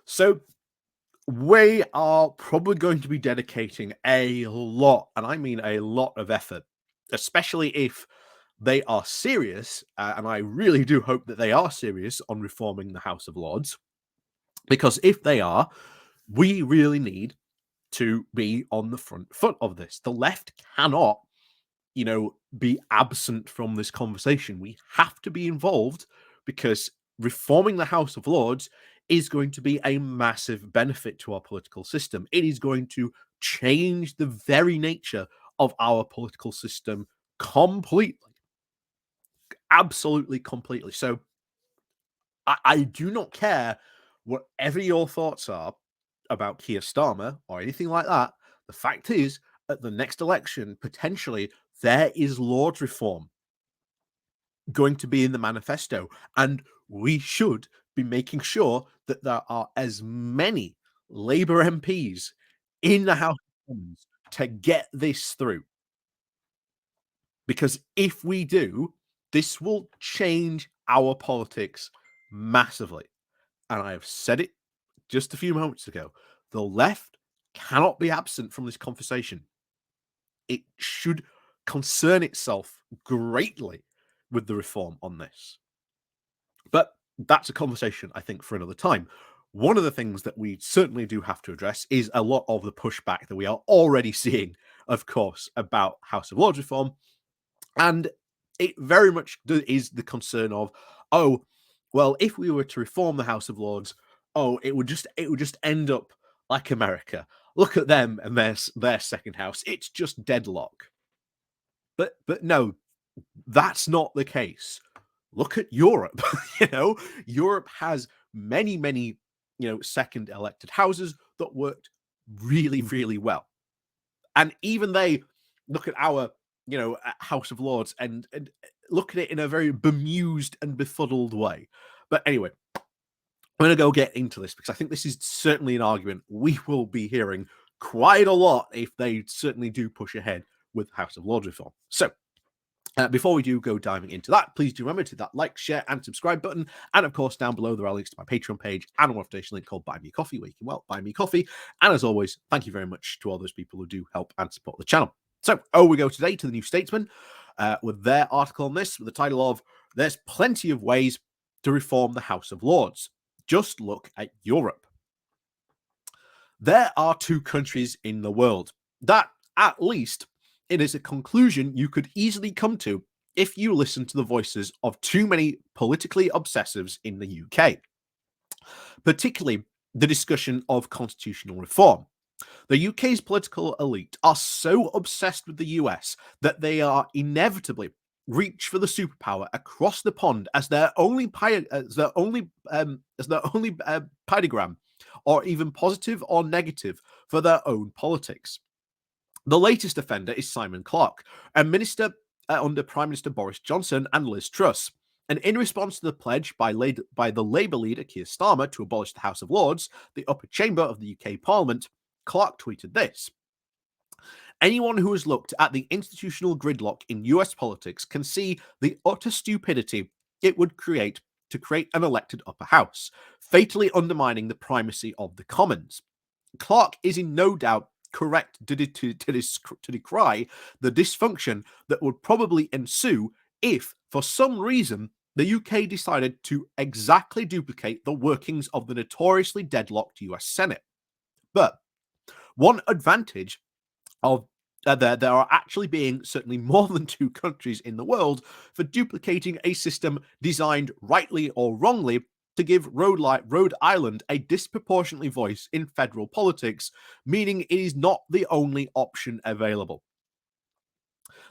So we are probably going to be dedicating a lot, and I mean a lot of effort, especially if they are serious, and I really do hope that they are serious on reforming the House of Lords, because if they are, we really need to be on the front foot of this. The left cannot, be absent from this conversation. We have to be involved because reforming the House of Lords is going to be a massive benefit to our political system. It is going to change the very nature of our political system completely. Absolutely, completely. So I do not care whatever your thoughts are about Keir Starmer or anything like that. The fact is, at the next election, potentially, there is Lords reform going to be in the manifesto. And we should be making sure that there are as many Labour MPs in the House of Commons to get this through. Because if we do, this will change our politics massively. And I have said it just a few moments ago. The left cannot be absent from this conversation. It should concern itself greatly with the reform on this. But that's a conversation, I think, for another time. One of the things that we certainly do have to address is a lot of the pushback that we are already seeing, of course, about House of Lords reform. And it very much is the concern of, oh, well, if we were to reform the House of Lords, it would just end up like America. Look at them and their second house. It's just deadlock. But no, that's not the case. Look at Europe. Europe has many, second elected houses that worked really, really well. And even they look at our, House of Lords and look at it in a very bemused and befuddled way. But anyway, I'm going to go get into this because I think this is certainly an argument we will be hearing quite a lot if they certainly do push ahead with House of Lords reform. So, before we do go diving into that, please do remember to hit that like, share, and subscribe button. And of course, down below, there are links to my Patreon page and a motivation link called Buy Me Coffee, where you can, buy me coffee. And as always, thank you very much to all those people who do help and support the channel. So, we go today to the New Statesman with their article on this, with the title of There's Plenty of Ways to Reform the House of Lords. Just look at Europe. There are two countries in the world that, at least, it is a conclusion you could easily come to if you listen to the voices of too many politically obsessives in the UK, particularly the discussion of constitutional reform. The UK's political elite are so obsessed with the US that they are inevitably reach for the superpower across the pond as their only paidegram, or even positive or negative for their own politics. The latest offender is Simon Clarke, a minister under Prime Minister Boris Johnson and Liz Truss. And in response to the pledge by the Labour leader Keir Starmer to abolish the House of Lords, the upper chamber of the UK Parliament, Clarke tweeted this: "Anyone who has looked at the institutional gridlock in US politics can see the utter stupidity it would create to create an elected upper house, fatally undermining the primacy of the Commons." Clarke is in no doubt correct to decry the dysfunction that would probably ensue if, for some reason, the UK decided to exactly duplicate the workings of the notoriously deadlocked US Senate. But one advantage of there are actually being certainly more than two countries in the world for duplicating a system designed rightly or wrongly to give Rhode Island a disproportionately voice in federal politics, meaning it is not the only option available.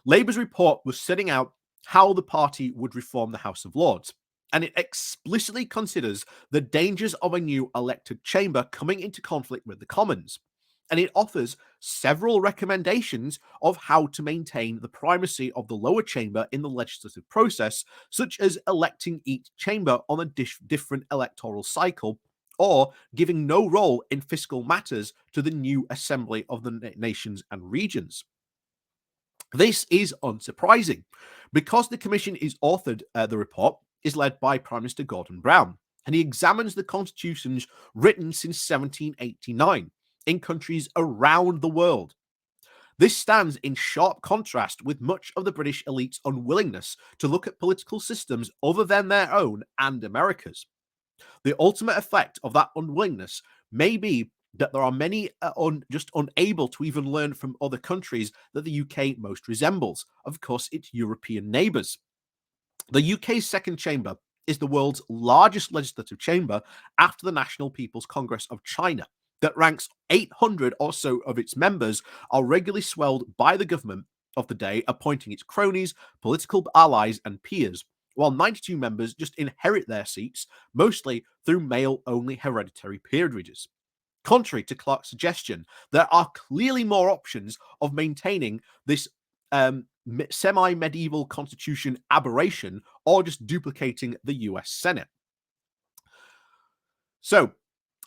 Labour's report was setting out how the party would reform the House of Lords, and it explicitly considers the dangers of a new elected chamber coming into conflict with the Commons. And it offers several recommendations of how to maintain the primacy of the lower chamber in the legislative process, such as electing each chamber on a different electoral cycle, or giving no role in fiscal matters to the new assembly of the nations and regions. This is unsurprising, because the commission is authored, the report is led by Prime Minister Gordon Brown, and he examines the constitutions written since 1789 in countries around the world. This stands in sharp contrast with much of the British elite's unwillingness to look at political systems other than their own and America's. The ultimate effect of that unwillingness may be that there are many just unable to even learn from other countries that the UK most resembles, of course, its European neighbours. The UK's second chamber is the world's largest legislative chamber after the National People's Congress of China, that ranks 800 or so of its members are regularly swelled by the government of the day, appointing its cronies, political allies, and peers, while 92 members just inherit their seats, mostly through male-only hereditary peerages. Contrary to Clark's suggestion, there are clearly more options of maintaining this semi-medieval constitution aberration or just duplicating the US Senate. So,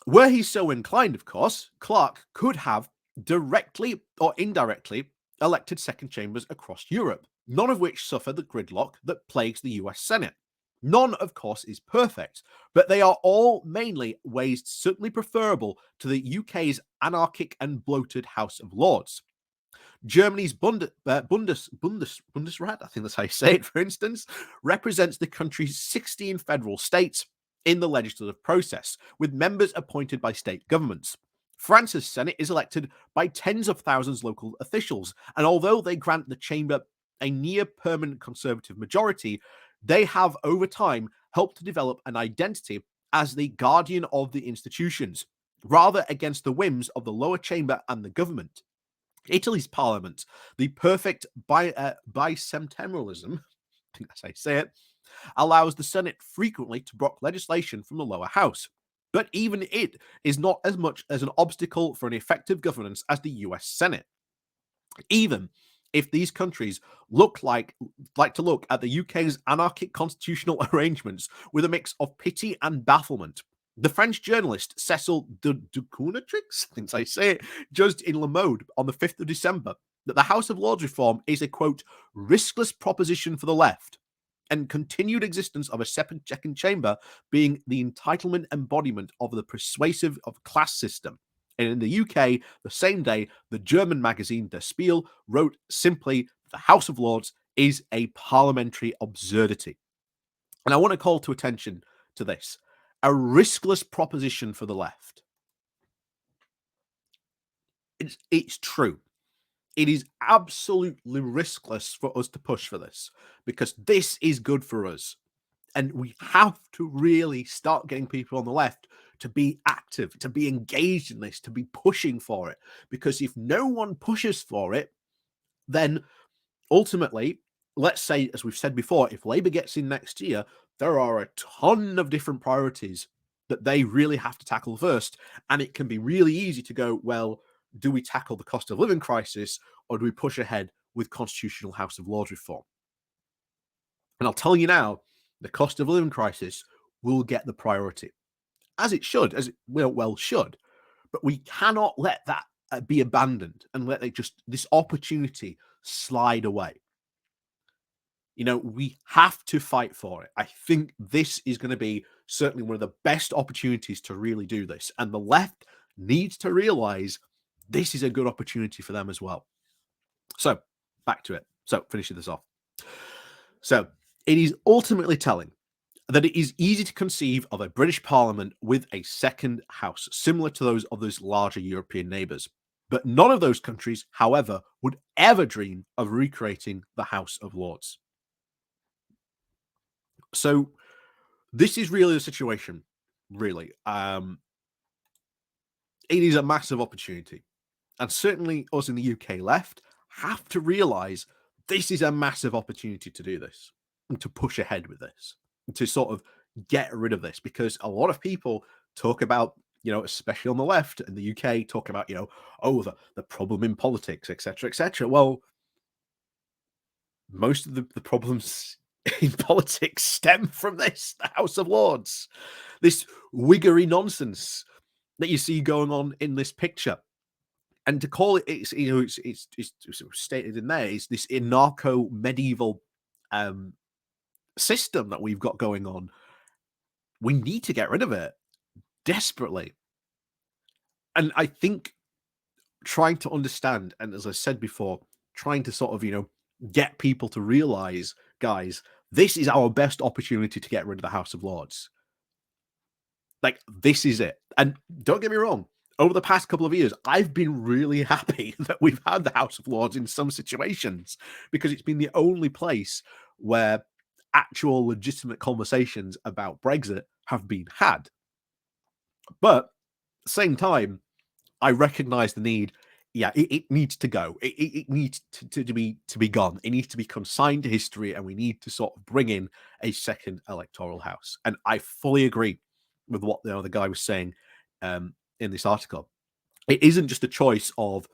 were he so inclined, of course, Clark could have directly or indirectly elected second chambers across Europe, none of which suffer the gridlock that plagues the US Senate. None, of course, is perfect, but they are all mainly ways certainly preferable to the UK's anarchic and bloated House of Lords. Germany's Bundesrat, I think that's how you say it, for instance, represents the country's 16 federal states in the legislative process, with members appointed by state governments. France's Senate is elected by tens of thousands of local officials, and although they grant the chamber a near permanent conservative majority, they have over time helped to develop an identity as the guardian of the institutions, rather against the whims of the lower chamber and the government. Italy's parliament, the perfect bicameralism, I think that's how you say it, allows the Senate frequently to block legislation from the lower house. But even it is not as much as an obstacle for an effective governance as the US Senate. Even if these countries like to look at the UK's anarchic constitutional arrangements with a mix of pity and bafflement, the French journalist Cecil Ducournetrix, I think I say it, judged in Le Monde on the 5th of December that the House of Lords reform is a, quote, riskless proposition for the left, and continued existence of a separate second chamber being the entitlement embodiment of the persuasive of class system. And in the UK, the same day, the German magazine Der Spiegel wrote simply, the House of Lords is a parliamentary absurdity. And I want to call to attention to this. A riskless proposition for the left. It's true. It is absolutely riskless for us to push for this, because this is good for us. And we have to really start getting people on the left to be active, to be engaged in this, to be pushing for it. Because if no one pushes for it, then ultimately, let's say, as we've said before, if Labour gets in next year, there are a ton of different priorities that they really have to tackle first. And it can be really easy to go, well, do we tackle the cost of living crisis, or do we push ahead with constitutional House of Lords reform? And I'll tell you now, the cost of living crisis will get the priority, as it should, as it well should. But we cannot let that be abandoned and let this opportunity slide away. You know, we have to fight for it. I think this is going to be certainly one of the best opportunities to really do this. And the left needs to realize this is a good opportunity for them as well. So, back to it. So, finishing this off. So, it is ultimately telling that it is easy to conceive of a British Parliament with a second house, similar to those of those larger European neighbours. But none of those countries, however, would ever dream of recreating the House of Lords. So this is really the situation, really. It is a massive opportunity. And certainly us in the UK left have to realise this is a massive opportunity to do this, and to push ahead with this, to sort of get rid of this, because a lot of people talk about, you know, especially on the left in the UK, talk about, you know, oh, the problem in politics, etc., etc. Well, most of the problems in politics stem from this, the House of Lords, this wiggery nonsense that you see going on in this picture. And to call it, it's, you know, it's stated in there, is this anarcho medieval system that we've got going on. We need to get rid of it desperately. And I think trying to understand, and as I said before, trying to sort of, get people to realize, guys, this is our best opportunity to get rid of the House of Lords. Like, this is it. And don't get me wrong, over the past couple of years, I've been really happy that we've had the House of Lords in some situations because it's been the only place where actual legitimate conversations about Brexit have been had. But at the same time, I recognize the need. Yeah, it needs to go. It needs to be gone. It needs to be consigned to history, and we need to sort of bring in a second electoral house. And I fully agree with what the other guy was saying in this article. It isn't just a choice of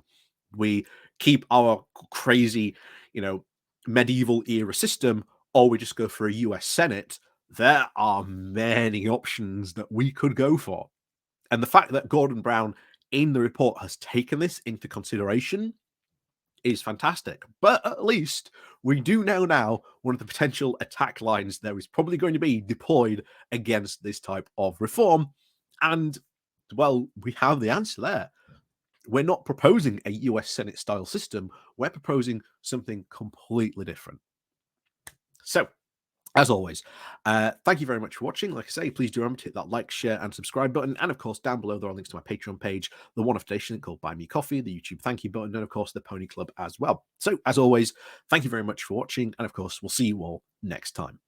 we keep our crazy, you know, medieval era system, or we just go for a US Senate. There are many options that we could go for. And the fact that Gordon Brown in the report has taken this into consideration is fantastic. But at least we do know now one of the potential attack lines there is probably going to be deployed against this type of reform. And, well, we have the answer there. We're not proposing a US Senate style system, we're proposing something completely different. So, as always, thank you very much for watching. Like I say, please do remember to hit that like, share, and subscribe button. And of course, down below there are links to my Patreon page, the one-off donation called Buy Me Coffee, the YouTube thank you button, and of course the Pony Club as well. So, as always, thank you very much for watching, and of course, we'll see you all next time.